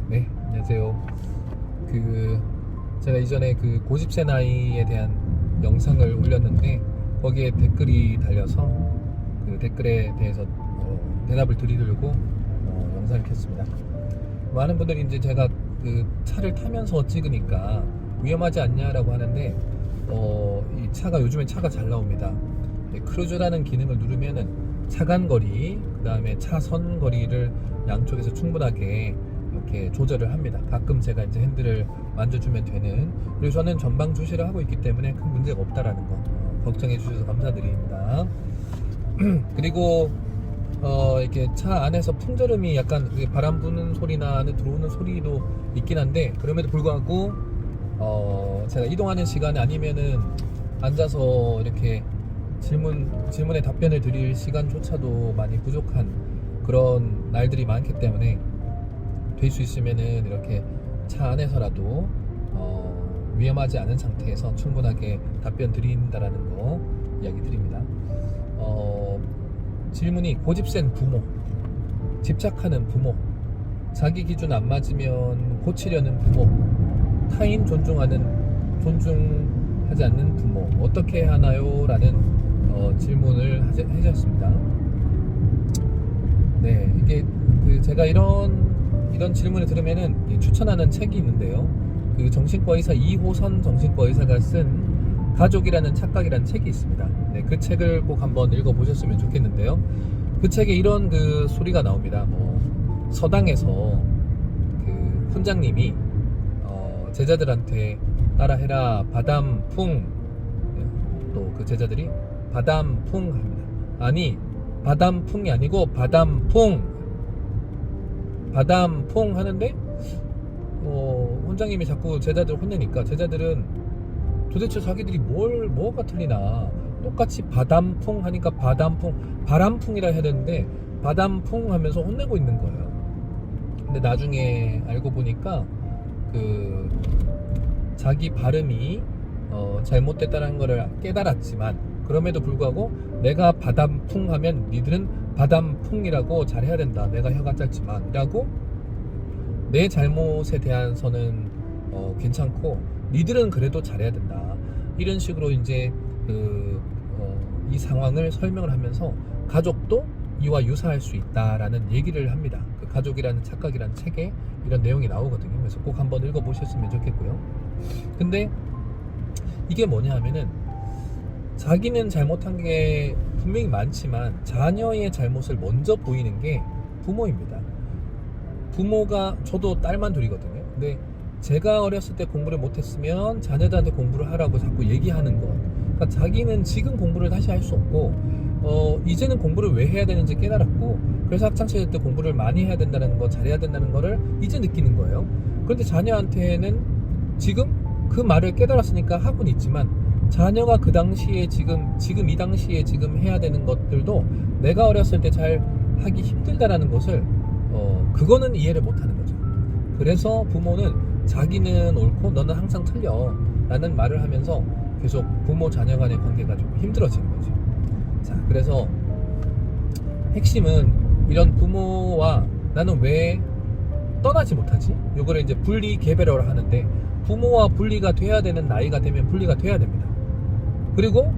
네, 안녕하세요. 제가 이전에 그 고집세 나이에 대한 영상을 올렸는데 거기에 댓글이 달려서 그 댓글에 대해서 대답을 드리려고 영상을 켰습니다. 많은 분들이 이제 제가 그 차를 타면서 찍으니까 위험하지 않냐라고 하는데 이 차가 요즘엔 차가 잘 나옵니다. 크루즈라는 기능을 누르면은 차간거리, 그 다음에 차선 거리를 양쪽에서 충분하게 이렇게 조절을 합니다. 가끔 제가 이제 핸들을 만져주면 되는. 그리고 저는 전방 주시를 하고 있기 때문에 큰 문제가 없다라는 거 걱정해 주셔서 감사드립니다. 그리고 이렇게 차 안에서 풍절음이 약간 바람 부는 소리나 안에 들어오는 소리도 있긴 한데, 그럼에도 불구하고 제가 이동하는 시간에 아니면은 앉아서 이렇게 질문에 답변을 드릴 시간조차도 많이 부족한 그런 날들이 많기 때문에 될 수 있으면은 이렇게 차 안에서라도 위험하지 않은 상태에서 충분하게 답변 드린다라는 거 이야기 드립니다. 질문이 고집센 부모, 집착하는 부모, 자기 기준 안 맞으면 고치려는 부모, 타인 존중하지 않는 부모, 어떻게 하나요? 라는 질문을 해주셨습니다. 네, 이게 제가 이런 질문을 들으면은 추천하는 책이 있는데요. 그 정신과 의사 이호선 정신과 의사가 쓴 가족이라는 착각이라는 책이 있습니다. 네, 그 책을 꼭 한번 읽어보셨으면 좋겠는데요. 그 책에 이런 그 소리가 나옵니다. 서당에서 그 훈장님이 제자들한테 따라해라 바담풍, 또 그 제자들이 바담풍 합니다. 아니, 바담풍이 아니고 바담풍 하는데 원장님이 자꾸 제자들 혼내니까 제자들은 도대체 자기들이 뭐가 틀리나, 똑같이 바담풍 하니까 바람풍이라 해야 되는데 바담풍 하면서 혼내고 있는 거예요. 근데 나중에 알고 보니까 그 자기 발음이 잘못됐다는 것을 깨달았지만, 그럼에도 불구하고 내가 바담풍 하면 니들은 바담풍이라고 잘해야 된다, 내가 혀가 짧지만 이라고, 내 잘못에 대해서는 괜찮고 니들은 그래도 잘해야 된다, 이런 식으로 이제 이 상황을 설명을 하면서 가족도 이와 유사할 수 있다라는 얘기를 합니다. 그 가족이라는 착각이라는 책에 이런 내용이 나오거든요. 그래서 꼭 한번 읽어보셨으면 좋겠고요. 근데 이게 뭐냐 하면은, 자기는 잘못한 게 분명히 많지만 자녀의 잘못을 먼저 보이는 게 부모입니다. 부모가, 저도 딸만 둘이거든요. 근데 제가 어렸을 때 공부를 못했으면 자녀들한테 공부를 하라고 자꾸 얘기하는 것, 그러니까 자기는 지금 공부를 다시 할 수 없고 이제는 공부를 왜 해야 되는지 깨달았고, 그래서 학창시절 때 공부를 많이 해야 된다는 거, 잘해야 된다는 거를 이제 느끼는 거예요. 그런데 자녀한테는 지금 그 말을 깨달았으니까 하고는 있지만, 자녀가 그 당시에 지금 이 당시에 지금 해야 되는 것들도 내가 어렸을 때 잘 하기 힘들다라는 것을 그거는 이해를 못하는 거죠. 그래서 부모는 자기는 옳고 너는 항상 틀려 라는 말을 하면서 계속 부모 자녀 간의 관계가 좀 힘들어지는 거죠. 자, 그래서 핵심은 이런 부모와 나는 왜 떠나지 못하지? 요거를 이제 분리 개별화를 하는데, 부모와 분리가 돼야 되는 나이가 되면 분리가 돼야 됩니다. 그리고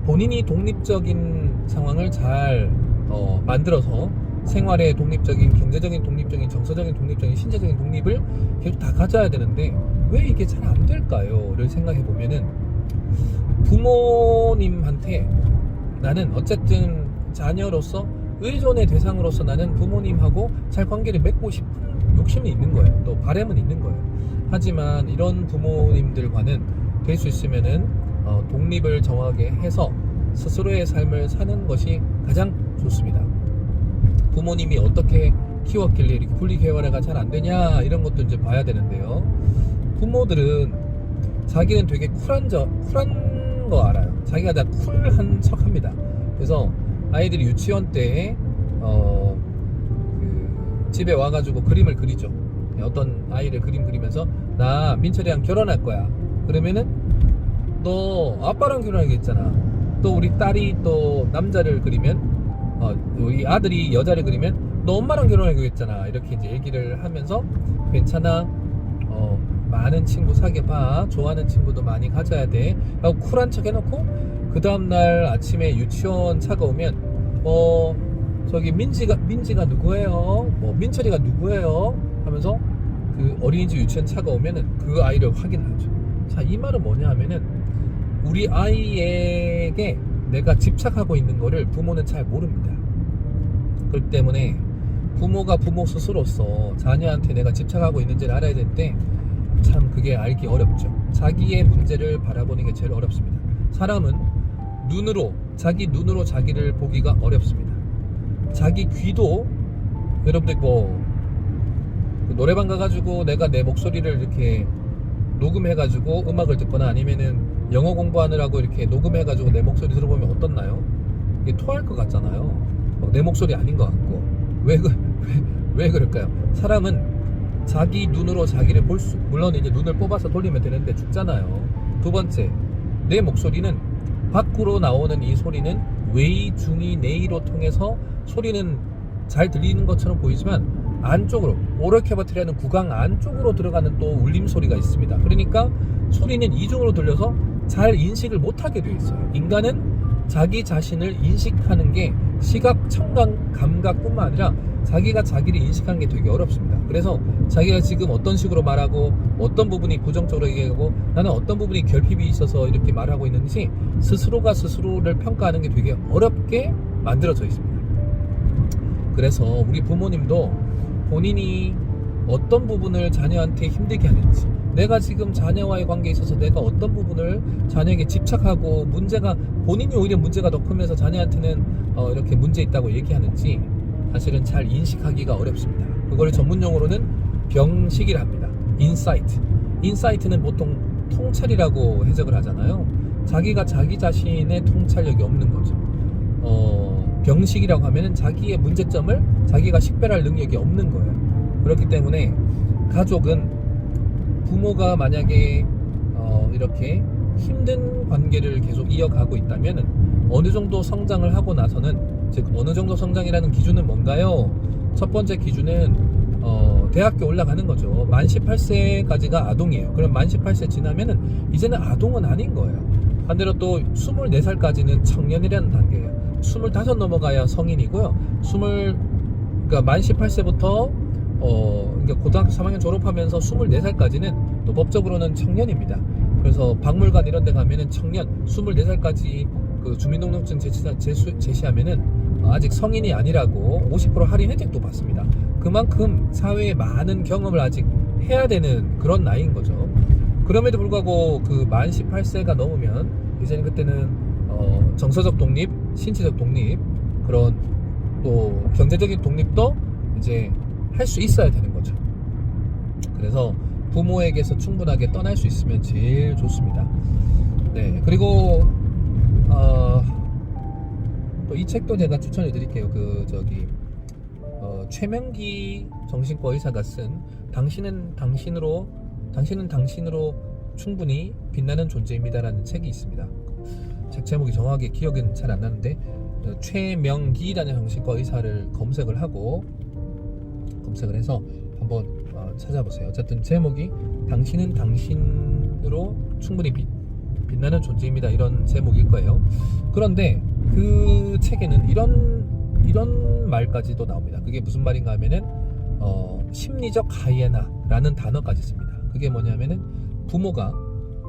본인이 독립적인 상황을 잘 만들어서 생활의 독립적인, 경제적인 독립적인, 정서적인 독립적인, 신체적인 독립을 계속 다 가져야 되는데 왜 이게 잘 안 될까요? 를 생각해 보면은, 부모님한테 나는 어쨌든 자녀로서 의존의 대상으로서 나는 부모님하고 잘 관계를 맺고 싶은 욕심이 있는 거예요. 또 바람은 있는 거예요. 하지만 이런 부모님들과는 될 수 있으면은 독립을 정하게 해서 스스로의 삶을 사는 것이 가장 좋습니다. 부모님이 어떻게 키웠길래 이렇게 분리개발화가 잘 안 되냐, 이런 것도 이제 봐야 되는데요. 부모들은 자기는 되게 쿨한 거 알아요. 자기가 다 쿨한 척 합니다. 그래서 아이들이 유치원 때 집에 와가지고 그림을 그리죠. 어떤 아이를 그림 그리면서 나 민철이랑 결혼할 거야. 그러면은 너 아빠랑 결혼하겠잖아. 또 우리 딸이 또 남자를 그리면 우리 아들이 여자를 그리면 너 엄마랑 결혼하기로 했잖아. 이렇게 이제 얘기를 하면서 괜찮아. 많은 친구 사귀어봐. 좋아하는 친구도 많이 가져야 돼. 하고 쿨한 척 해놓고 그 다음날 아침에 유치원 차가 오면 저기 민지가 누구예요? 민철이가 누구예요? 하면서 그 어린이집 유치원 차가 오면은 그 아이를 확인하죠. 자, 이 말은 뭐냐 하면은 우리 아이에게 내가 집착하고 있는 거를 부모는 잘 모릅니다. 그렇기 때문에 부모가 부모 스스로서 자녀한테 내가 집착하고 있는지를 알아야 되는데 참 그게 알기 어렵죠. 자기의 문제를 바라보는 게 제일 어렵습니다. 사람은 자기 눈으로 자기를 보기가 어렵습니다. 자기 귀도 여러분들 노래방 가가지고 내가 내 목소리를 이렇게 녹음해가지고 음악을 듣거나 아니면은 영어 공부하느라고 이렇게 녹음해가지고 내 목소리 들어보면 어떻나요? 이게 토할 것 같잖아요. 내 목소리 아닌 것 같고 왜 그럴까요? 사람은 자기 눈으로 자기를 물론 이제 눈을 뽑아서 돌리면 되는데 죽잖아요. 두 번째, 내 목소리는 밖으로 나오는 이 소리는 외이, 중이, 내이로 통해서 소리는 잘 들리는 것처럼 보이지만 안쪽으로 오르케버트라는 구강 안쪽으로 들어가는 또 울림 소리가 있습니다. 그러니까 소리는 이중으로 들려서 잘 인식을 못하게 되어 있어요. 인간은 자기 자신을 인식하는 게 시각, 청각, 감각뿐만 아니라 자기가 자기를 인식하는 게 되게 어렵습니다. 그래서 자기가 지금 어떤 식으로 말하고 어떤 부분이 부정적으로 얘기하고 나는 어떤 부분이 결핍이 있어서 이렇게 말하고 있는지 스스로가 스스로를 평가하는 게 되게 어렵게 만들어져 있습니다. 그래서 우리 부모님도 본인이 어떤 부분을 자녀한테 힘들게 하는지, 내가 지금 자녀와의 관계에 있어서 내가 어떤 부분을 자녀에게 집착하고 본인이 오히려 문제가 더 크면서 자녀한테는 이렇게 문제 있다고 얘기하는지 사실은 잘 인식하기가 어렵습니다. 그걸 전문용어로는 병식이라 합니다. 인사이트는 보통 통찰이라고 해석을 하잖아요. 자기가 자기 자신의 통찰력이 없는 거죠. 병식이라고 하면은 자기의 문제점을 자기가 식별할 능력이 없는 거예요. 그렇기 때문에 가족은 부모가 만약에 이렇게 힘든 관계를 계속 이어가고 있다면 어느 정도 성장을 하고 나서는, 즉 어느 정도 성장이라는 기준은 뭔가요? 첫 번째 기준은 대학교 올라가는 거죠. 만 18세까지가 아동이에요. 그럼 만 18세 지나면은 이제는 아동은 아닌 거예요. 반대로 또 24살까지는 청년이라는 단계예요. 25 넘어가야 성인이고요. 그러니까 만 18세부터 그러니까 고등학교 3학년 졸업하면서 24살까지는 또 법적으로는 청년입니다. 그래서 박물관 이런 데 가면은 청년 24살까지 그 주민등록증 제시하면은 아직 성인이 아니라고 50% 할인 혜택도 받습니다. 그만큼 사회에 많은 경험을 아직 해야 되는 그런 나이인 거죠. 그럼에도 불구하고 그 만 18세가 넘으면 이제는 그때는 정서적 독립, 신체적 독립, 그런 또 경제적인 독립도 이제 할 수 있어야 되는 거죠. 그래서 부모에게서 충분하게 떠날 수 있으면 제일 좋습니다. 네, 그리고 또 이 책도 제가 추천해 드릴게요. 최명기 정신과 의사가 쓴 당신은 당신으로 충분히 빛나는 존재입니다라는 책이 있습니다. 책 제목이 정확하게 기억은 잘 안 나는데 최명기라는 정신과 의사를 검색을 해서 한번 찾아보세요. 어쨌든 제목이 당신은 당신으로 충분히 빛나는 존재입니다, 이런 제목일 거예요. 그런데 그 책에는 이런 말까지도 나옵니다. 그게 무슨 말인가 하면은 심리적 하이에나라는 단어까지 씁니다. 그게 뭐냐면은 부모가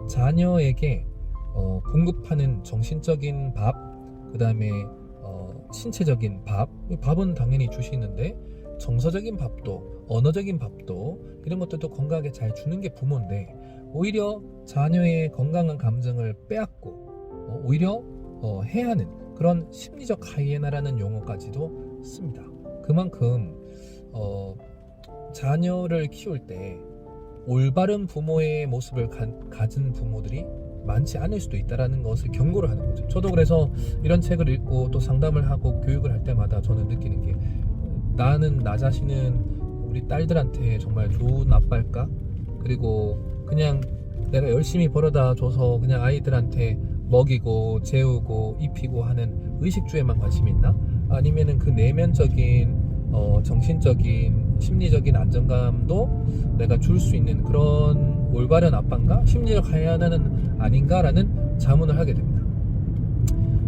자녀에게 공급하는 정신적인 밥, 그 다음에 신체적인 밥은 당연히 주시는데 정서적인 밥도, 언어적인 밥도, 이런 것들도 건강하게 잘 주는 게 부모인데 오히려 자녀의 건강한 감정을 빼앗고 오히려 해하는 그런 심리적 하이에나라는 용어까지도 씁니다. 그만큼 자녀를 키울 때 올바른 부모의 모습을 가진 부모들이 많지 않을 수도 있다는 것을 경고를 하는 거죠. 저도 그래서 이런 책을 읽고 또 상담을 하고 교육을 할 때마다 저는 느끼는 게, 나는 나 자신은 우리 딸들한테 정말 좋은 아빠일까? 그리고 그냥 내가 열심히 벌어다 줘서 그냥 아이들한테 먹이고 재우고 입히고 하는 의식주에만 관심이 있나? 아니면은 그 내면적인 정신적인 심리적인 안정감도 내가 줄 수 있는 그런 올바른 아빠인가 심리적 하야나는 아닌가라는 자문을 하게 됩니다.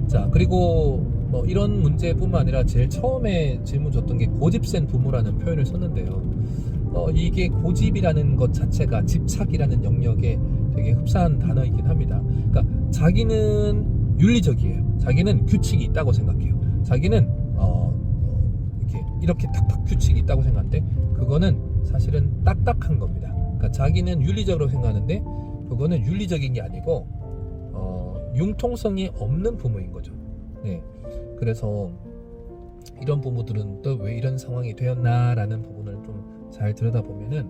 자, 그리고 뭐 이런 문제뿐만 아니라 제일 처음에 질문 줬던 게 고집센 부모라는 표현을 썼는데요. 이게 고집이라는 것 자체가 집착이라는 영역에 되게 흡사한 단어이긴 합니다. 그러니까 자기는 윤리적이에요. 자기는 규칙이 있다고 생각해요. 자기는 이렇게 탁탁 규칙이 있다고 생각하는데 그거는 사실은 딱딱한 겁니다. 그러니까 자기는 윤리적으로 생각하는데 그거는 윤리적인 게 아니고 융통성이 없는 부모인 거죠. 네. 그래서 이런 부모들은 또 왜 이런 상황이 되었나라는 부분을 좀 잘 들여다보면은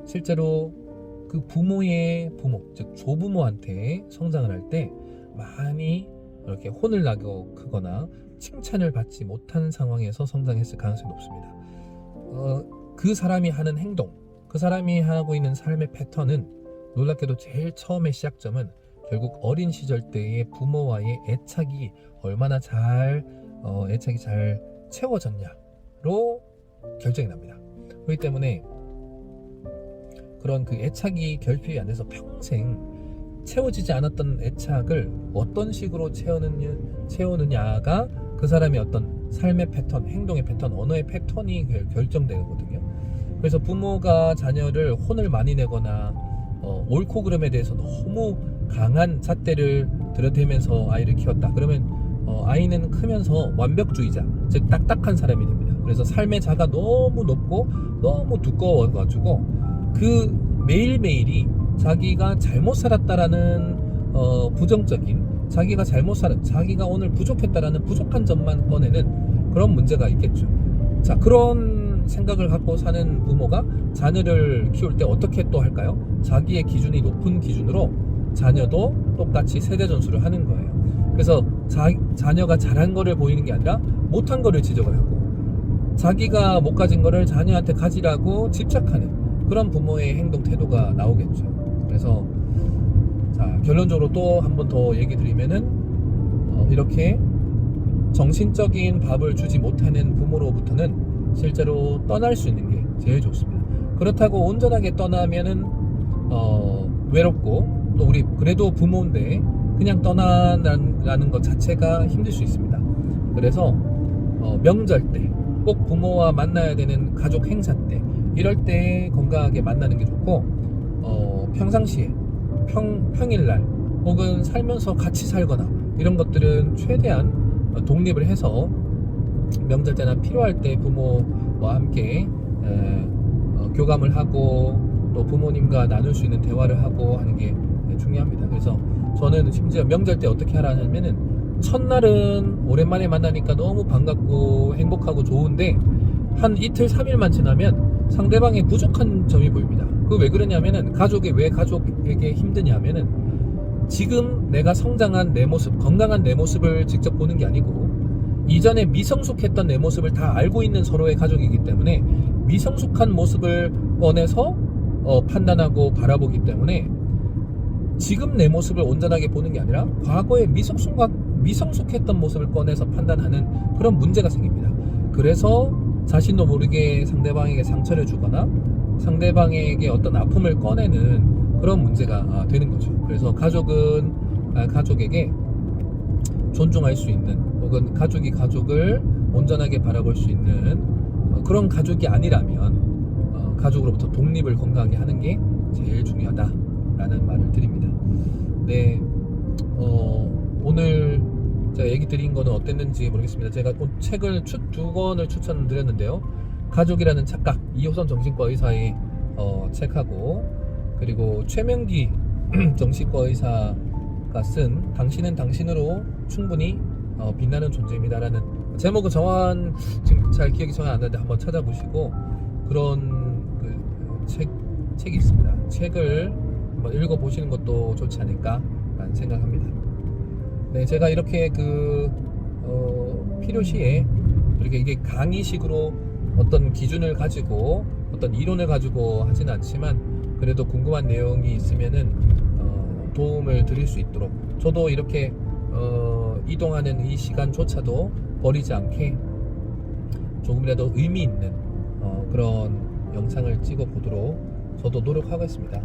실제로 그 부모의 부모, 즉 조부모한테 성장을 할 때 많이 이렇게 혼을 나고 크거나 칭찬을 받지 못한 상황에서 성장했을 가능성이 높습니다. 그 사람이 하는 행동, 그 사람이 하고 있는 삶의 패턴은 놀랍게도 제일 처음의 시작점은 결국 어린 시절 때의 부모와의 애착이 얼마나 애착이 잘 채워졌냐로 결정이 납니다. 그렇기 때문에 그런 그 애착이 결핍이 안 돼서 평생 채워지지 않았던 애착을 어떤 식으로 채우느냐가 그 사람의 어떤 삶의 패턴, 행동의 패턴, 언어의 패턴이 결정되거든요. 그래서 부모가 자녀를 혼을 많이 내거나 옳고 그름에 대해서 너무 강한 잣대를 들여대면서 아이를 키웠다. 그러면 아이는 크면서 완벽주의자, 즉 딱딱한 사람이 됩니다. 그래서 삶의 자가 너무 높고 너무 두꺼워가지고 그 매일매일이 자기가 잘못 살았다라는 부정적인 자기가 오늘 부족했다라는 부족한 점만 꺼내는 그런 문제가 있겠죠. 자, 그런 생각을 갖고 사는 부모가 자녀를 키울 때 어떻게 또 할까요? 자기의 기준이 높은 기준으로 자녀도 똑같이 세대 전수를 하는 거예요. 그래서 자녀가 잘한 거를 보이는 게 아니라 못한 거를 지적을 하고 자기가 못 가진 거를 자녀한테 가지라고 집착하는 그런 부모의 행동 태도가 나오겠죠. 그래서 자, 결론적으로 또 한 번 더 얘기 드리면은 이렇게 정신적인 밥을 주지 못하는 부모로부터는 실제로 떠날 수 있는 게 제일 좋습니다. 그렇다고 온전하게 떠나면은 외롭고 또 우리 그래도 부모인데 그냥 떠나라는 것 자체가 힘들 수 있습니다. 그래서 명절 때 꼭 부모와 만나야 되는 가족 행사 때 이럴 때 건강하게 만나는 게 좋고 평상시에 평일날 혹은 살면서 같이 살거나 이런 것들은 최대한 독립을 해서 명절 때나 필요할 때 부모와 함께 교감을 하고 또 부모님과 나눌 수 있는 대화를 하고 하는 게 중요합니다. 그래서 저는 심지어 명절 때 어떻게 하라냐면은 첫날은 오랜만에 만나니까 너무 반갑고 행복하고 좋은데 한 이틀 3일만 지나면 상대방의 부족한 점이 보입니다. 그 왜 그러냐면은 왜 가족에게 힘드냐면은 지금 내가 성장한 내 모습, 건강한 내 모습을 직접 보는 게 아니고 이전에 미성숙했던 내 모습을 다 알고 있는 서로의 가족이기 때문에 미성숙한 모습을 꺼내서 판단하고 바라보기 때문에 지금 내 모습을 온전하게 보는 게 아니라 과거의 미성숙했던 모습을 꺼내서 판단하는 그런 문제가 생깁니다. 그래서 자신도 모르게 상대방에게 상처를 주거나 상대방에게 어떤 아픔을 꺼내는 그런 문제가 되는 거죠. 그래서 가족은 가족에게 존중할 수 있는 혹은 가족이 가족을 온전하게 바라볼 수 있는 그런 가족이 아니라면 가족으로부터 독립을 건강하게 하는 게 제일 중요하다라는 말을 드립니다. 네, 오늘 제가 얘기 드린 거는 어땠는지 모르겠습니다. 제가 책을 두 권을 추천드렸는데요. 가족이라는 착각, 이호선 정신과 의사의 책하고 그리고 최명기 정신과 의사가 쓴 당신은 당신으로 충분히 빛나는 존재입니다라는 제목은 지금 잘 기억이 잘 안 나는데 한번 찾아보시고 그런 책이 있습니다. 책을 한번 읽어보시는 것도 좋지 않을까라는 생각합니다. 네, 제가 이렇게 필요시에 이렇게 이게 강의식으로 어떤 기준을 가지고 어떤 이론을 가지고 하지는 않지만 그래도 궁금한 내용이 있으면은 도움을 드릴 수 있도록 저도 이렇게 이동하는 이 시간조차도 버리지 않게 조금이라도 의미 있는 그런 영상을 찍어 보도록 저도 노력하겠습니다.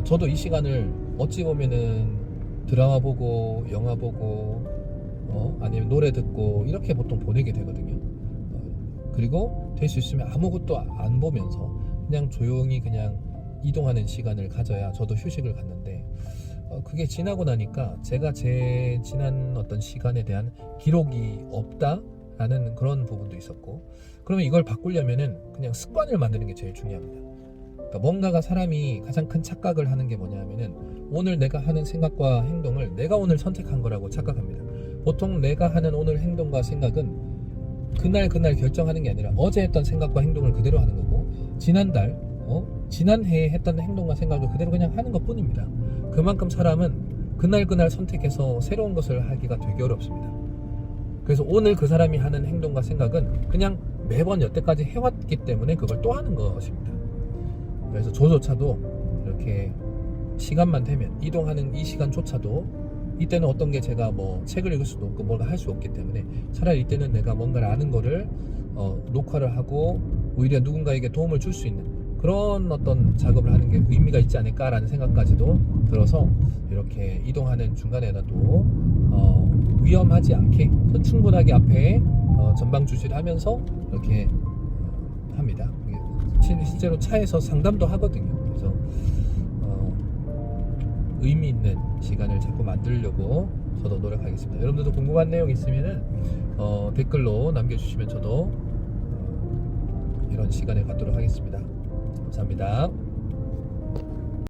저도 이 시간을 어찌 보면은 드라마 보고 영화 보고 아니면 노래 듣고 이렇게 보통 보내게 되거든요. 그리고 될 수 있으면 아무것도 안 보면서 그냥 조용히 그냥 이동하는 시간을 가져야 저도 휴식을 갖는데 그게 지나고 나니까 제가 제 지난 어떤 시간에 대한 기록이 없다라는 그런 부분도 있었고, 그러면 이걸 바꾸려면은 그냥 습관을 만드는 게 제일 중요합니다. 그러니까 뭔가가 사람이 가장 큰 착각을 하는 게 뭐냐면은 오늘 내가 하는 생각과 행동을 내가 오늘 선택한 거라고 착각합니다. 보통 내가 하는 오늘 행동과 생각은 그날 결정하는 게 아니라 어제 했던 생각과 행동을 그대로 하는 거고, 지난달 지난해에 했던 행동과 생각을 그대로 그냥 하는 것 뿐입니다. 그만큼 사람은 그날 선택해서 새로운 것을 하기가 되게 어렵습니다. 그래서 오늘 그 사람이 하는 행동과 생각은 그냥 매번 여태까지 해왔기 때문에 그걸 또 하는 것입니다. 그래서 저조차도 이렇게 시간만 되면 이동하는 이 시간조차도 이때는 어떤 게 제가 뭐 책을 읽을 수도 없고 뭔가 할 수 없기 때문에 차라리 이때는 내가 뭔가를 아는 거를 녹화를 하고 오히려 누군가에게 도움을 줄 수 있는 그런 어떤 작업을 하는 게 의미가 있지 않을까라는 생각까지도 들어서 이렇게 이동하는 중간에라도 위험하지 않게 충분하게 앞에 전방 주시를 하면서 이렇게 합니다. 실제로 차에서 상담도 하거든요. 그래서 의미 있는 시간을 자꾸 만들려고 저도 노력하겠습니다. 여러분들도 궁금한 내용 있으면은 댓글로 남겨주시면 저도 이런 시간을 갖도록 하겠습니다. 감사합니다.